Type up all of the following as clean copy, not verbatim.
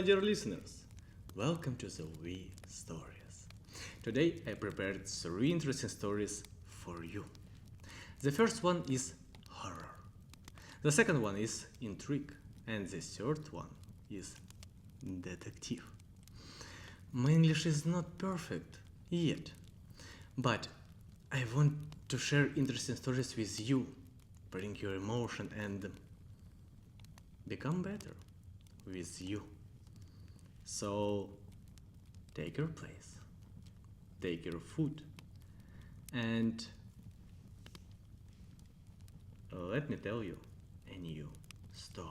my dear listeners. Welcome to the We Stories. Today I prepared three interesting stories for you. The first one is horror. The second one is intrigue. And the third one is detective. My English is not perfect yet, but I want to share interesting stories with you, bring your emotion and become better with you. So take your place, take your food, and let me tell you a new story.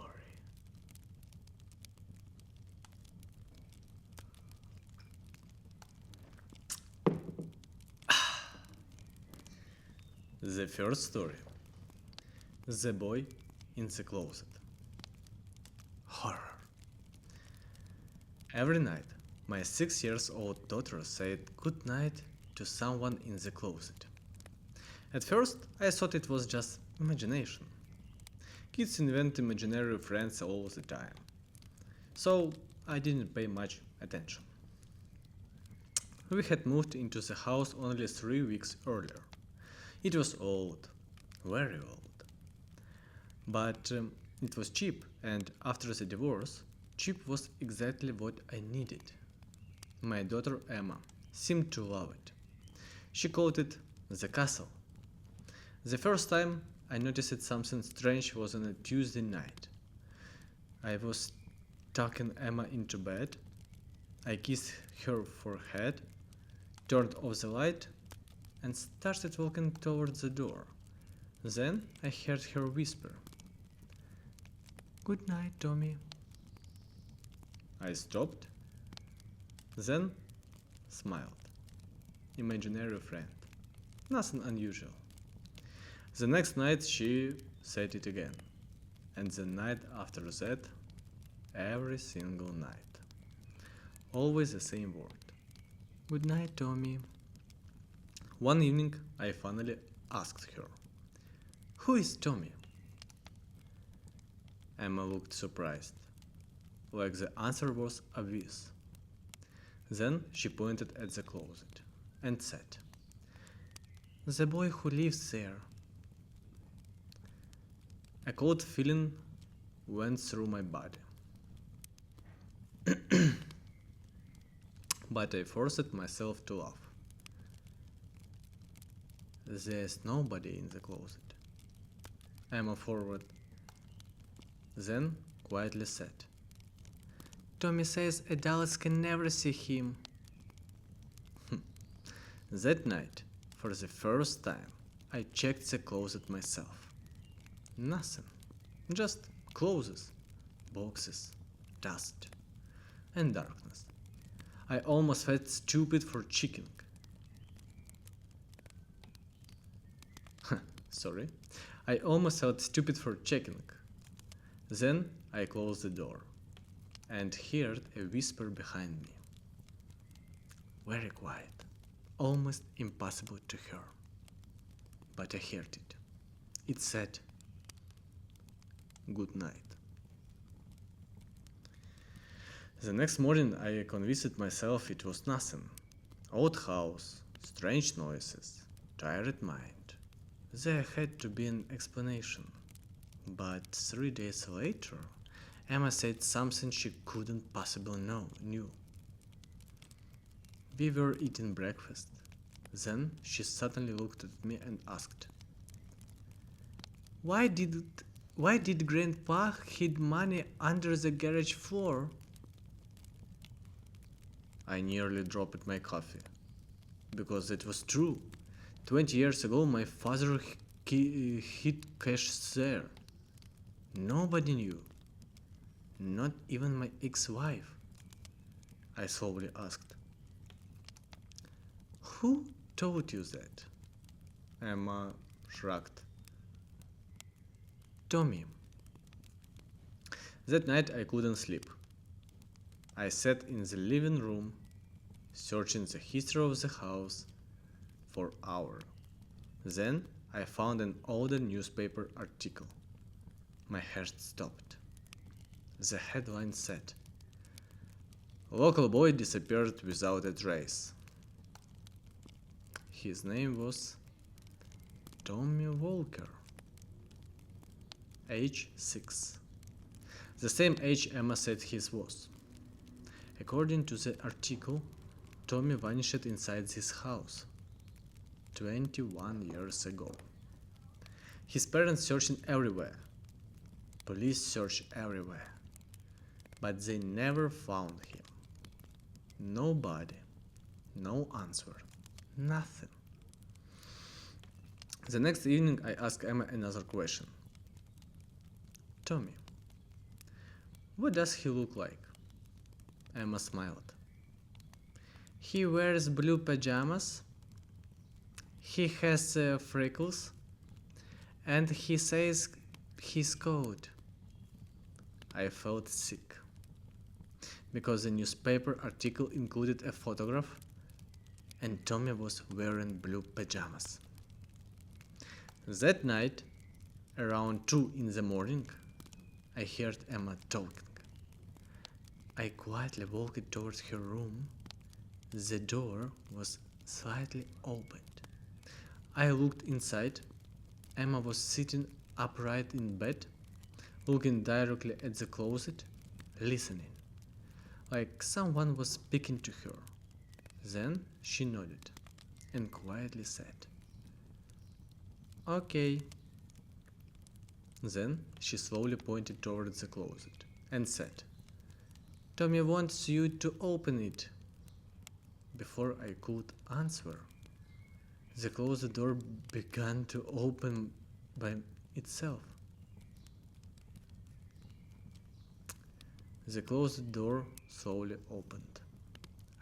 The first story. The boy in the closet. Horror. Every night, my 6 years old daughter said good night to someone in the closet. At first, I thought it was just imagination. Kids invent imaginary friends all the time. So I didn't pay much attention. We had moved into the house only 3 weeks earlier. It was old, very old. But it was cheap, and after the divorce, cheap was exactly what I needed. My daughter Emma seemed to love it. She called it the castle. The first time I noticed something strange was on a Tuesday night. I was tucking Emma into bed. I kissed her forehead, turned off the light, and started walking towards the door. Then I heard her whisper, "Good night, Tommy." I stopped, then smiled. Imaginary friend. Nothing unusual. The next night she said it again. And the night after that, every single night. Always the same word. "Good night, Tommy." One evening I finally asked her, "Who is Tommy?" Emma looked surprised, like the answer was obvious. Then she pointed at the closet and said, "The boy who lives there." A cold feeling went through my body. But I forced myself to laugh. "There's nobody in the closet." Emma forward, then quietly said, "Tommy says adults can never see him." That night, for the first time, I checked the closet myself. Nothing. Just clothes, boxes, dust, and darkness. I almost felt stupid for checking. Sorry. I almost felt stupid for checking. Then I closed the door and heard a whisper behind me. Very quiet, almost impossible to hear. But I heard it. It said, "Good night." The next morning I convinced myself it was nothing. Old house, strange noises, tired mind. There had to be an explanation. But 3 days later, Emma said something she couldn't possibly knew. We were eating breakfast. Then she suddenly looked at me and asked, Why did Grandpa hide money under the garage floor?" I nearly dropped my coffee. Because it was true. 20 years ago my father hid cash there. Nobody knew. Not even my ex-wife. I slowly asked, "Who told you that?" Emma shrugged. "Tommy." That night I couldn't sleep. I sat in the living room, searching the history of the house for hours. Then I found an older newspaper article. My heart stopped. The headline said, A local boy disappeared without a trace. His name was Tommy Walker, age 6. The same age Emma said his was. According to the article, Tommy vanished inside this house 21 years ago. His parents searching everywhere. Police searched everywhere. But they never found him. Nobody. No answer. Nothing. The next evening I asked Emma another question. Tommy, what does he look like? Emma smiled. He wears blue pajamas. He has freckles. And he says he's cold. I felt sick. Because the newspaper article included a photograph and Tommy was wearing blue pajamas. That night, around 2 in the morning, I heard Emma talking. I quietly walked towards her room. The door was slightly opened. I looked inside. Emma was sitting upright in bed, looking directly at the closet, listening, like someone was speaking to her. Then she nodded and quietly said, "Okay." Then she slowly pointed towards the closet and said, "Tommy wants you to open it." Before I could answer, the closet door began to open by itself. The closet door slowly opened.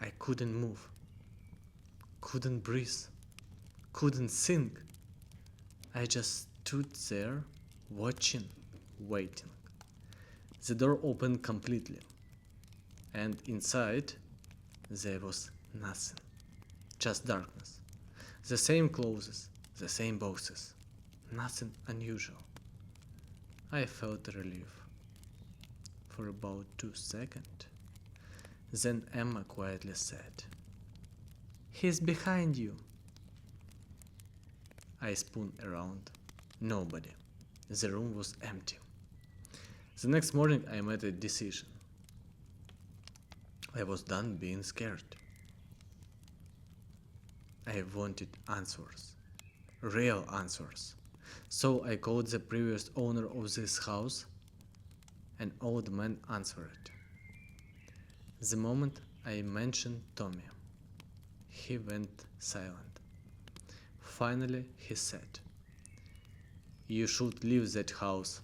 I couldn't move, couldn't breathe, couldn't think. I just stood there, watching, waiting. The door opened completely, and inside there was nothing, just darkness. The same clothes, the same boxes, nothing unusual. I felt relief for about 2 seconds. Then Emma quietly said, "He's behind you." I spun around. Nobody. The room was empty. The next morning I made a decision. I was done being scared. I wanted answers. Real answers. So I called the previous owner of this house. An old man answered. The moment I mentioned Tommy, he went silent. Finally, he said, "You should leave that house."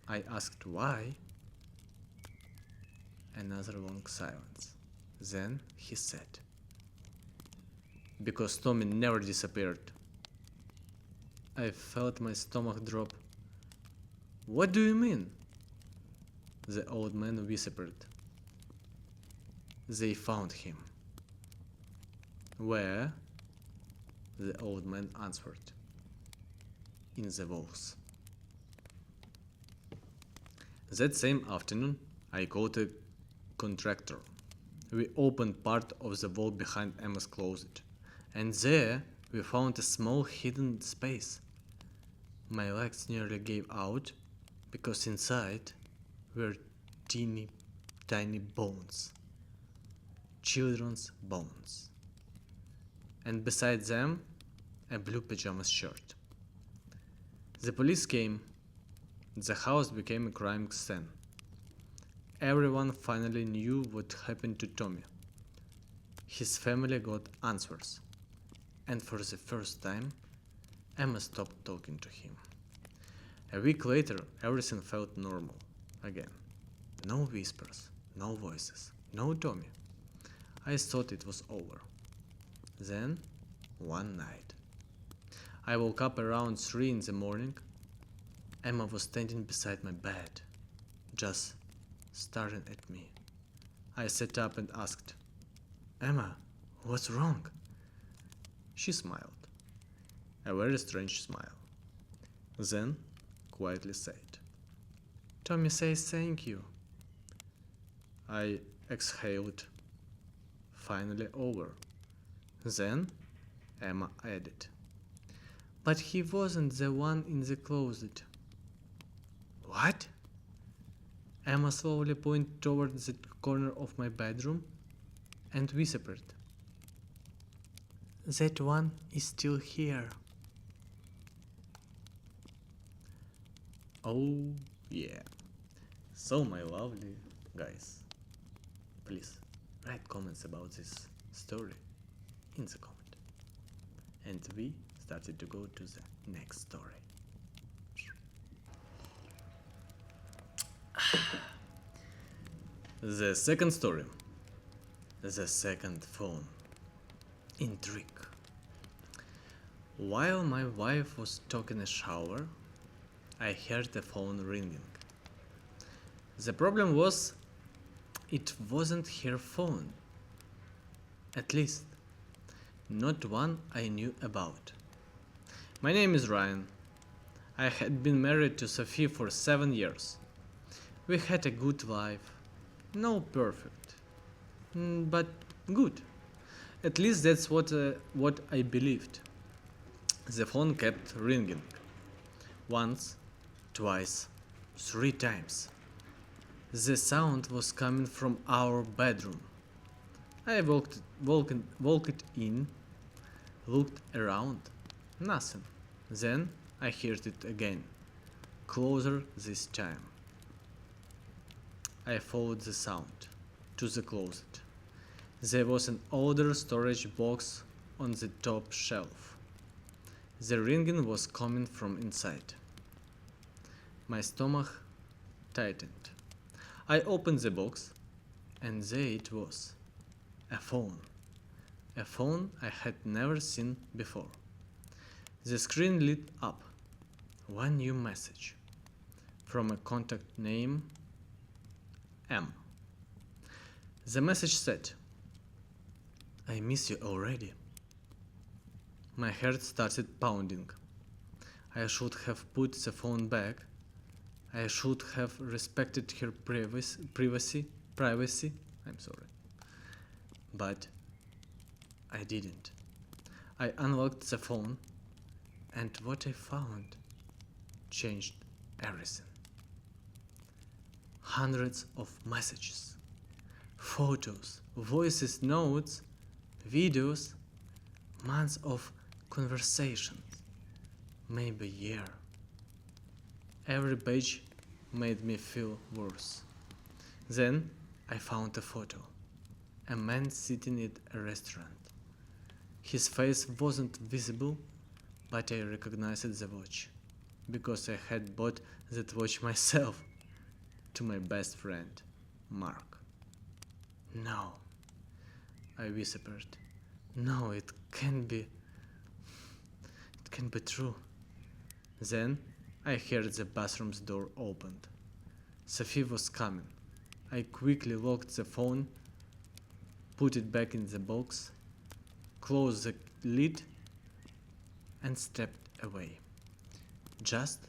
I asked why. Another long silence. Then he said, "Because Tommy never disappeared." I felt my stomach drop. "What do you mean?" The old man whispered. "They found him." "Where?" The old man answered. "In the walls." That same afternoon, I called a contractor. We opened part of the wall behind Emma's closet, and there we found a small hidden space. My legs nearly gave out because inside were teeny tiny bones, children's bones, and beside them a blue pajamas shirt. The police came. The house became a crime scene. Everyone finally knew what happened to Tommy. His family got answers, and for the first time, Emma stopped talking to him. A week later, everything felt normal again. No whispers, no voices, no Tommy. I thought it was over. Then, one night, I woke up around 3 in the morning. Emma was standing beside my bed, just staring at me. I sat up and asked, "Emma, what's wrong?" She smiled, a very strange smile. Then quietly said, "Tommy says thank you." I exhaled. Finally over. Then Emma added, "But he wasn't the one in the closet." What? Emma slowly pointed toward the corner of my bedroom and whispered, "That one is still here." Oh, yeah. So, my lovely guys, please write comments about this story in the comment. And we started to go to the next story. The second story. The second phone. Intrigue. While my wife was taking a shower, I heard the phone ringing. The problem was, it wasn't her phone. At least, not one I knew about. My name is Ryan. I had been married to Sophie for 7 years. We had a good life. No perfect, but good. At least that's what I believed. The phone kept ringing. Once, twice, 3 times. The sound was coming from our bedroom. I walked in, looked around. Nothing. Then I heard it again. Closer this time. I followed the sound to the closet. There was an older storage box on the top shelf. The ringing was coming from inside. My stomach tightened. I opened the box, and there it was. A phone. A phone I had never seen before. The screen lit up. One new message. From a contact name M. The message said, "I miss you already." My heart started pounding. I should have put the phone back. I should have respected her privacy. I'm sorry. But I didn't. I unlocked the phone, and what I found changed everything. Hundreds of messages, photos, voices, notes, videos, months of conversations, maybe a year. Every page made me feel worse. Then I found a photo. A man sitting at a restaurant. His face wasn't visible, but I recognized the watch, because I had bought that watch myself to my best friend, Mark. "No," I whispered. "No, it can't be. It can't be true." Then I heard the bathroom's door opened. Sophie was coming. I quickly locked the phone, put it back in the box, closed the lid, and stepped away, just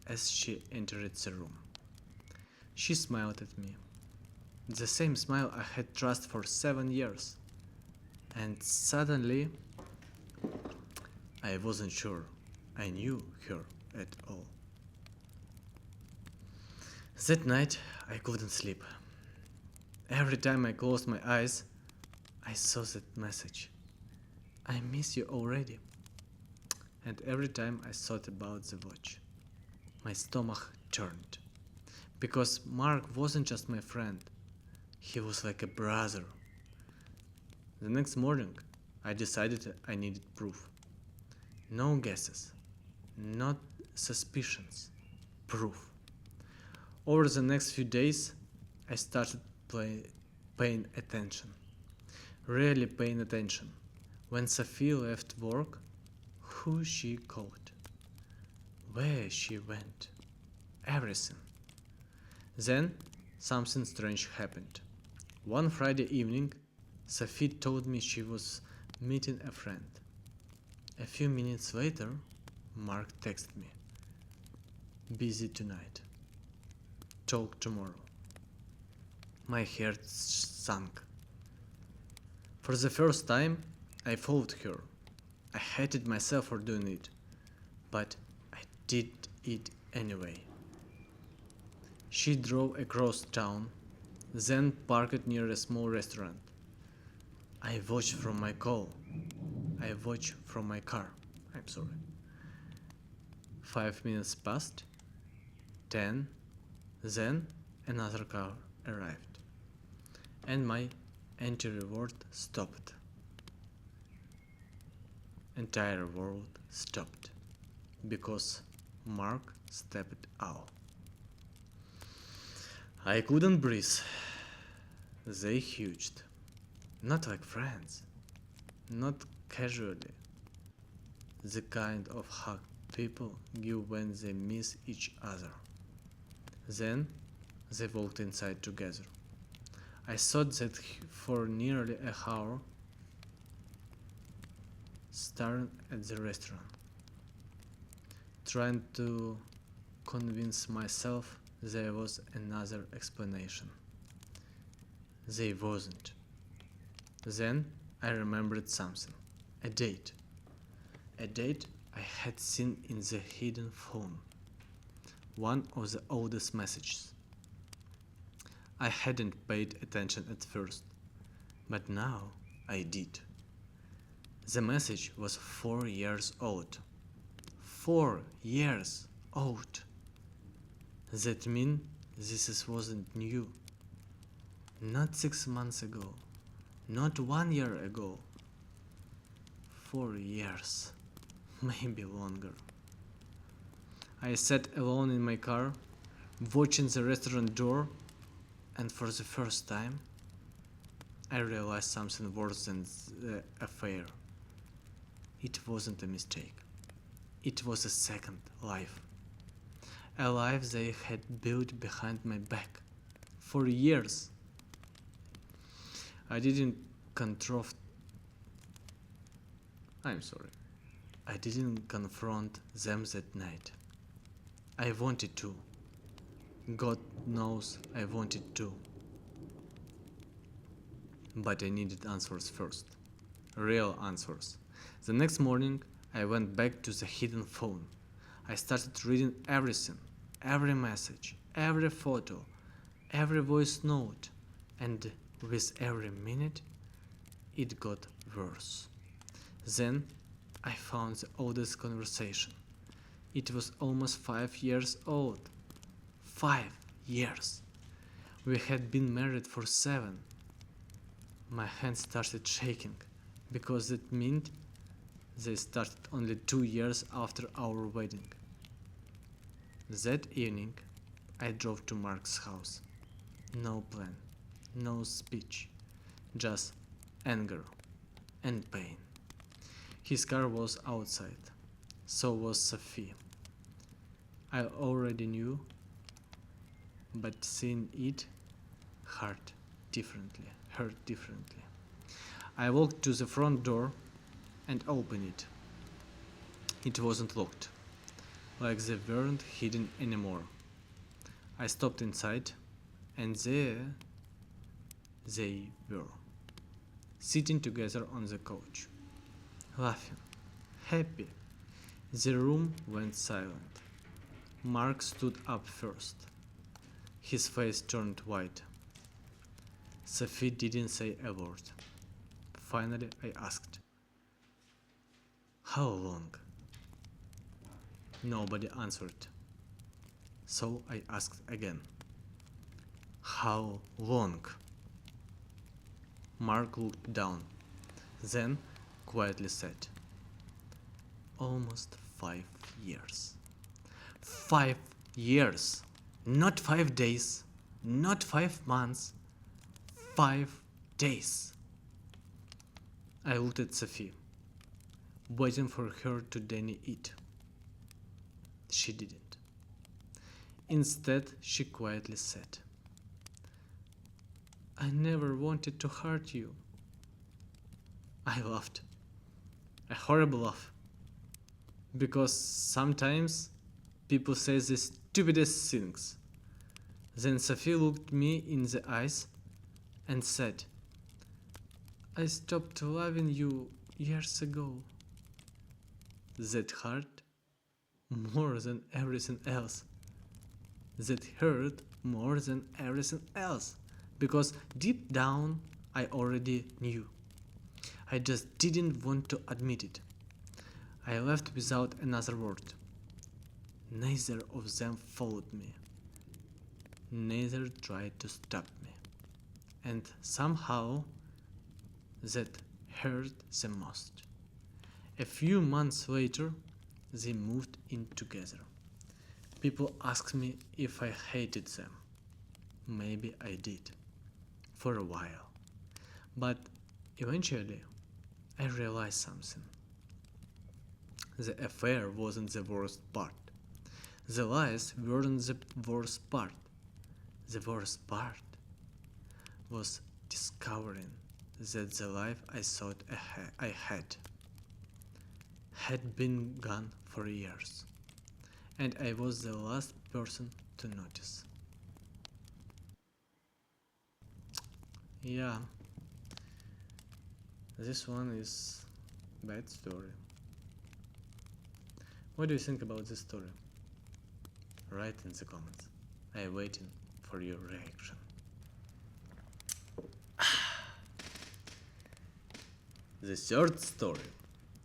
as she entered the room. She smiled at me. The same smile I had trusted for 7 years. And suddenly, I wasn't sure I knew her at all. That night, I couldn't sleep. Every time I closed my eyes, I saw that message. "I miss you already." And every time I thought about the watch, my stomach turned. Because Mark wasn't just my friend, he was like a brother. The next morning, I decided I needed proof. No guesses, not suspicions, proof. Over the next few days, I started paying attention. Really paying attention. When Sophie left work, who she called, where she went, everything. Then something strange happened. One Friday evening, Sophie told me she was meeting a friend. A few minutes later, Mark texted me, "Busy tonight. Talk tomorrow." My heart sank. For the first time, I followed her. I hated myself for doing it, but I did it anyway. She drove across town, then parked near a small restaurant. I watched from my call. I watched from my car. I'm sorry. 5 minutes passed, 10, then another car arrived, and my entire world stopped. Entire world stopped because Mark stepped out. I couldn't breathe. They hugged, not like friends, not casually, the kind of hug people give when they miss each other. Then they walked inside together. I thought that for nearly an hour, staring at the restaurant, trying to convince myself there was another explanation. There wasn't. Then I remembered something. A date. A date I had seen in the hidden phone. One of the oldest messages. I hadn't paid attention at first, but now I did. The message was 4 years old. 4 years old. That means wasn't new. Not 6 months ago. Not 1 year ago. 4 years. Maybe longer. I sat alone in my car, watching the restaurant door, and for the first time, I realized something worse than the affair. It wasn't a mistake. It was a second life. A life they had built behind my back. For years. I didn't confront them that night. I wanted to. God knows I wanted to. But I needed answers first. Real answers. The next morning, I went back to the hidden phone. I started reading everything, every message, every photo, every voice note, and with every minute, it got worse. Then I found the oldest conversation. It was almost 5 years old. 5 years. We had been married for 7. My hands started shaking because it meant they started only 2 years after our wedding. That evening, I drove to Mark's house. No plan, no speech, just anger and pain. His car was outside, so was Sophie. I already knew, but seeing it hurt differently. I walked to the front door and opened it. It wasn't locked, like they weren't hidden anymore. I stopped inside, and there they were, sitting together on the couch, laughing, happy. The room went silent. Mark stood up first. His face turned white. Sophie didn't say a word. Finally, I asked, "How long?" Nobody answered. So I asked again, "How long?" Mark looked down, then quietly said, "Almost 5 years." 5 years! Not 5 days, not 5 months, 5 days. I looked at Sophie, waiting for her to deny it. She didn't. Instead, she quietly said, "I never wanted to hurt you." I laughed. A horrible laugh. Because sometimes people say the stupidest things. Then Sophie looked me in the eyes and said, "I stopped loving you years ago." That hurt more than everything else. That hurt more than everything else. Because deep down, I already knew. I just didn't want to admit it. I left without another word. Neither of them followed me. Neither tried to stop me. And somehow, that hurt the most. A few months later, they moved in together. People asked me if I hated them. Maybe I did. For a while. But eventually, I realized something. The affair wasn't the worst part. The lies weren't the worst part. The worst part was discovering that the life I thought I had been gone for years, and I was the last person to notice. Yeah, this one is bad story. What do you think about this story? Write in the comments. I am waiting for your reaction. The third story,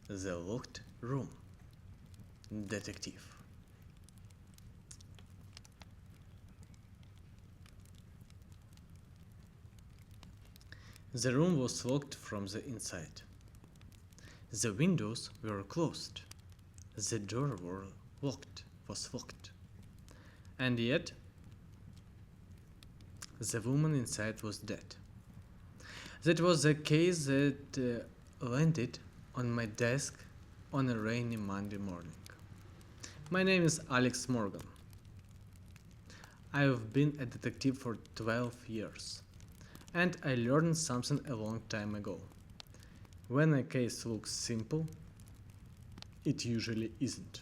The Locked Room. Detective. The room was locked from the inside. The windows were closed. The door was locked. And yet, the woman inside was dead. That was the case that landed on my desk on a rainy Monday morning. My name is Alex Morgan. I have been a detective for 12 years, and I learned something a long time ago. When a case looks simple, it usually isn't.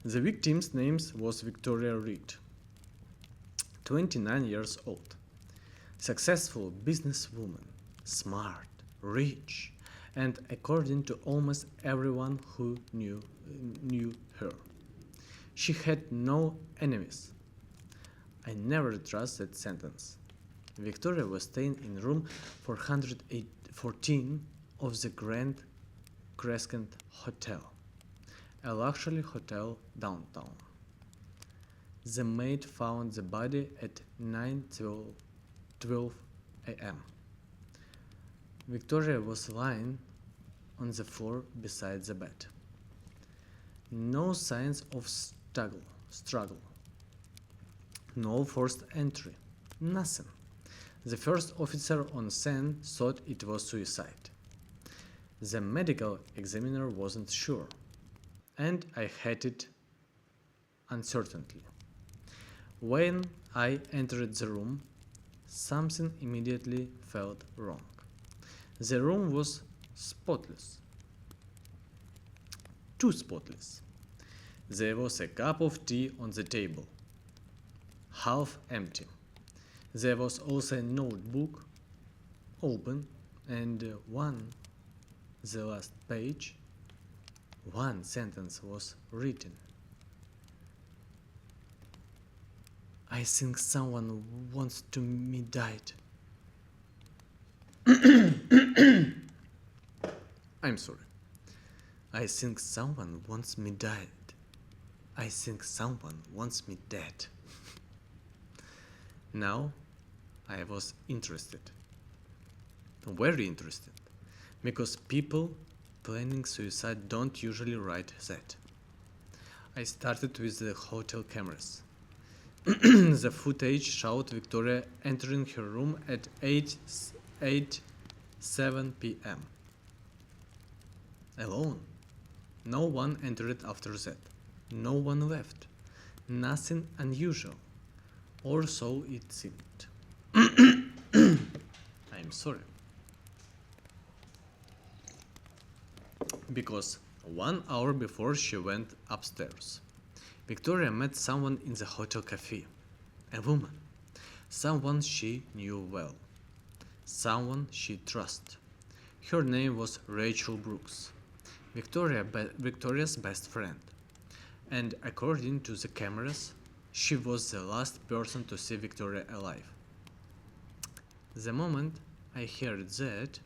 The victim's name was Victoria Reed, 29 years old, successful businesswoman, smart, rich, and according to almost everyone who knew her, she had no enemies. I never trust that sentence. Victoria was staying in room 414 of the Grand Crescent Hotel, a luxury hotel downtown. The maid found the body at 9:12 a.m. Victoria was lying on the floor beside the bed. No signs of struggle. No forced entry. Nothing. The first officer on scene thought it was suicide. The medical examiner wasn't sure, and I had it uncertainly. When I entered the room, something immediately felt wrong. The room was spotless. Too spotless. There was a cup of tea on the table, half empty. There was also a notebook, open, and the last page, one sentence was written. I think someone wants to me died. I'm sorry. I think someone wants me died. I think someone wants me dead. Now, I was interested. Very interested. Because people planning suicide don't usually write that. I started with the hotel cameras. The footage showed Victoria entering her room at 7 p.m. Alone. No one entered after that. No one left. Nothing unusual. Or so it seemed. I'm sorry. Because 1 hour before she went upstairs, Victoria met someone in the hotel cafe. A woman. Someone she knew well. Someone she trusted. Her name was Rachel Brooks, Victoria's best friend. And according to the cameras, she was the last person to see Victoria alive. The moment I heard that,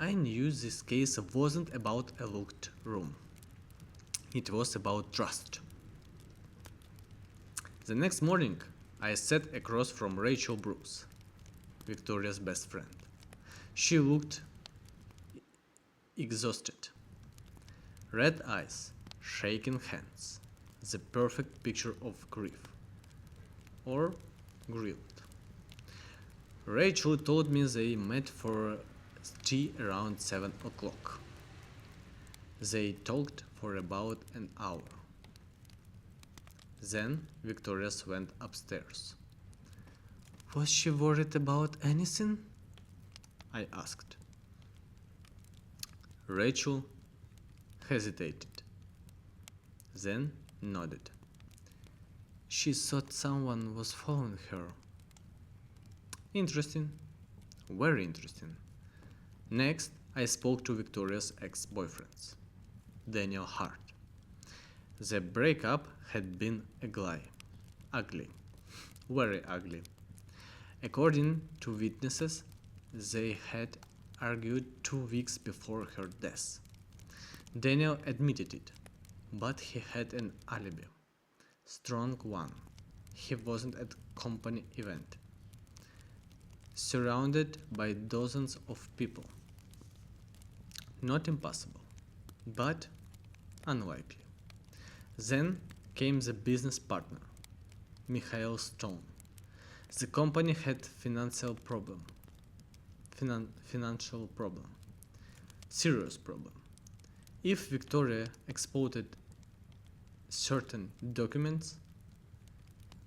I knew this case wasn't about a locked room. It was about trust. The next morning, I sat across from Rachel Brooks, Victoria's best friend. She looked exhausted. Red eyes, shaking hands, the perfect picture of grief. Or grilled. Rachel told me they met for tea around 7 o'clock. They talked for about an hour. Then Victoria went upstairs. Was she worried about anything? I asked. Rachel hesitated, then nodded. She thought someone was following her. Interesting. Very interesting. Next, I spoke to Victoria's ex-boyfriends, Daniel Hart. The breakup had been ugly, very ugly. According to witnesses, they had argued 2 weeks before her death. Daniel admitted it, but he had an alibi. Strong one. He wasn't at company event. Surrounded by dozens of people. Not impossible, but unlikely. Then came the business partner, Michael Stone. The company had financial problem. Serious problem. If Victoria exported certain documents,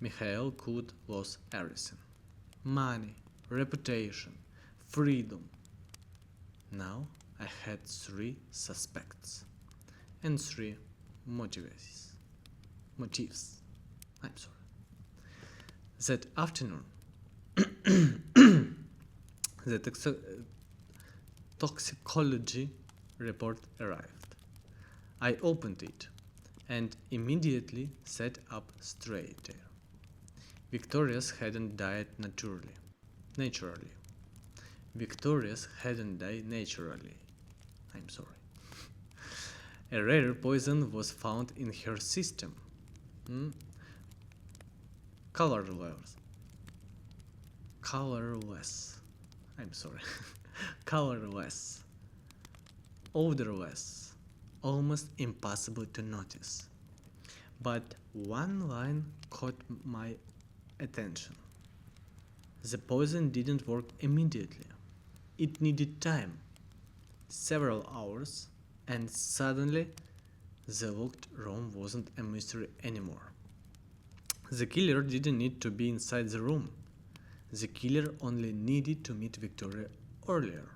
Michael could lose everything. Money, reputation, freedom. Now I had 3 suspects and 3 motives. I'm sorry. That afternoon, the toxicology report arrived. I opened it and immediately sat up straighter. Victoria's hadn't died naturally. Victoria's hadn't died naturally. I'm sorry. A rare poison was found in her system. Colorless. I'm sorry. Colorless. Odorless. Almost impossible to notice. But one line caught my attention. The poison didn't work immediately. It needed time. Several hours, and suddenly the locked room wasn't a mystery anymore. The killer didn't need to be inside the room. The killer only needed to meet Victoria earlier.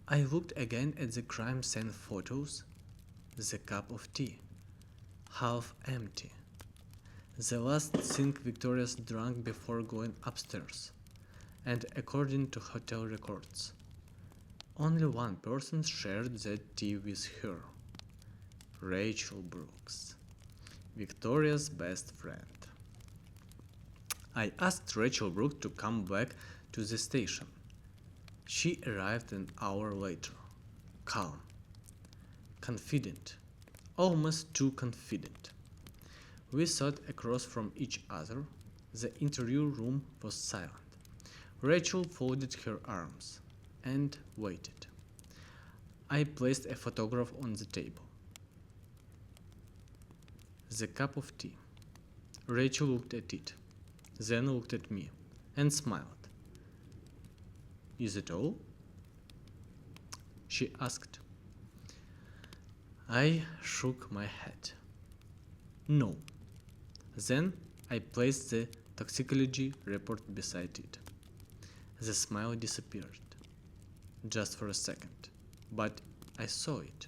I looked again at the crime scene photos. The cup of tea, half empty. The last thing Victoria's drank before going upstairs. And according to hotel records, only one person shared that tea with her. Rachel Brooks, Victoria's best friend. I asked Rachel Brooks to come back to the station. She arrived an hour later, calm, confident, almost too confident. We sat across from each other. The interview room was silent. Rachel folded her arms and waited. I placed a photograph on the table. The cup of tea. Rachel looked at it, then looked at me and smiled. Is it all? She asked. I shook my head. No. Then I placed the toxicology report beside it. The smile disappeared. Just for a second. But I saw it.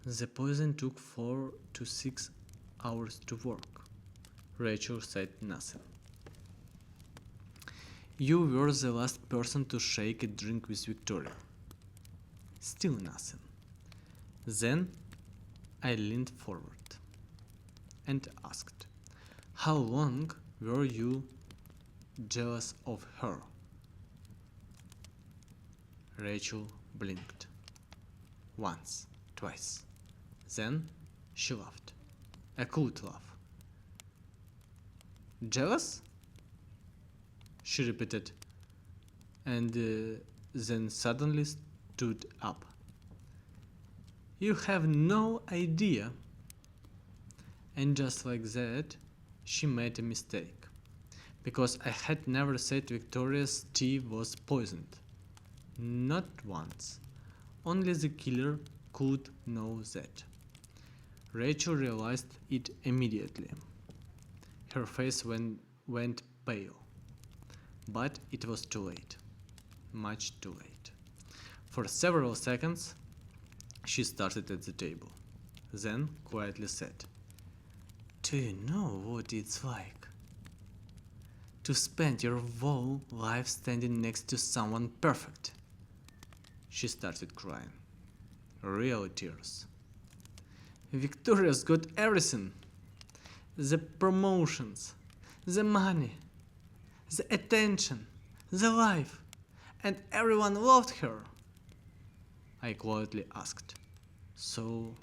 The poison took 4 to 6 hours to work. Rachel said nothing. You were the last person to shake a drink with Victoria. Still nothing. Then I leaned forward and asked, how long were you jealous of her? Rachel blinked. Once, twice. Then she laughed. A cold laugh. Jealous? She repeated, and then suddenly stood up. You have no idea. And just like that, she made a mistake, because I had never said Victoria's tea was poisoned. Not once. Only the killer could know that. Rachel realized it immediately. Her face went pale. But it was too late. Much too late. For several seconds, she started at the table. Then quietly said, do you know what it's like? To spend your whole life standing next to someone perfect. She started crying. Real tears. Victoria's got everything. The promotions, the money, the attention, the life, and everyone loved her. I quietly asked, so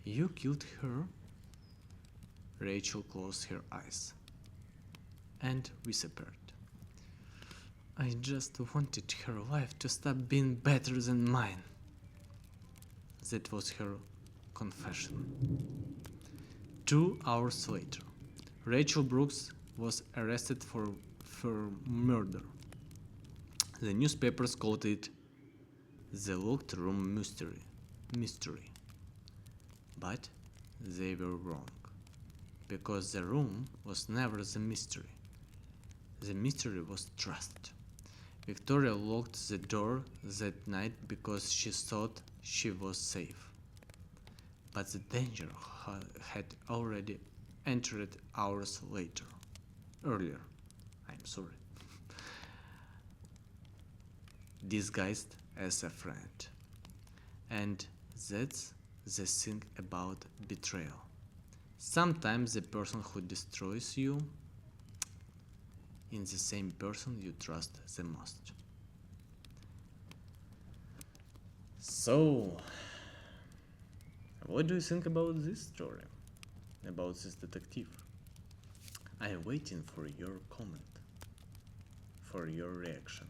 you killed her? Rachel closed her eyes and whispered, I just wanted her life to stop being better than mine. That was her confession. 2 hours later, Rachel Brooks was arrested for murder. The newspapers called it the locked room mystery. But they were wrong, because the room was never the mystery. The mystery was trust. Victoria locked the door that night because she thought she was safe. But the danger had already entered hours earlier. I'm sorry. Disguised as a friend. And that's the thing about betrayal. Sometimes the person who destroys you is the same person you trust the most. So, what do you think about this story? About this detective? I am waiting for your comment, for your reaction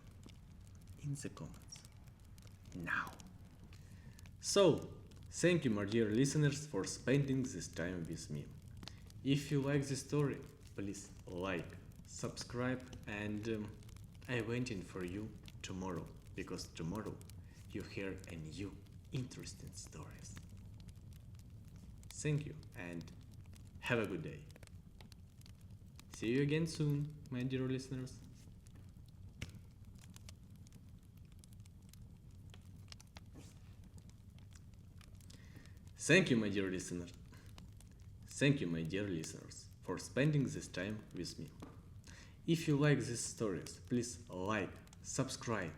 in the comments now. So, thank you, my dear listeners, for spending this time with me. If you like the story, please like, subscribe, and I'm waiting for you tomorrow, because tomorrow you hear a new interesting stories. Thank you and have a good day. See you again soon, my dear listeners. Thank you, my dear listeners. Thank you, my dear listeners, for spending this time with me. If you like these stories, please like, subscribe,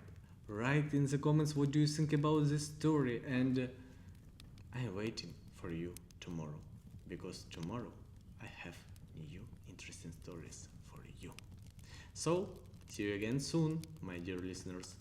write in the comments what do you think about this story, and I'm waiting for you tomorrow, because tomorrow I have new interesting stories for you. So, see you again soon, my dear listeners.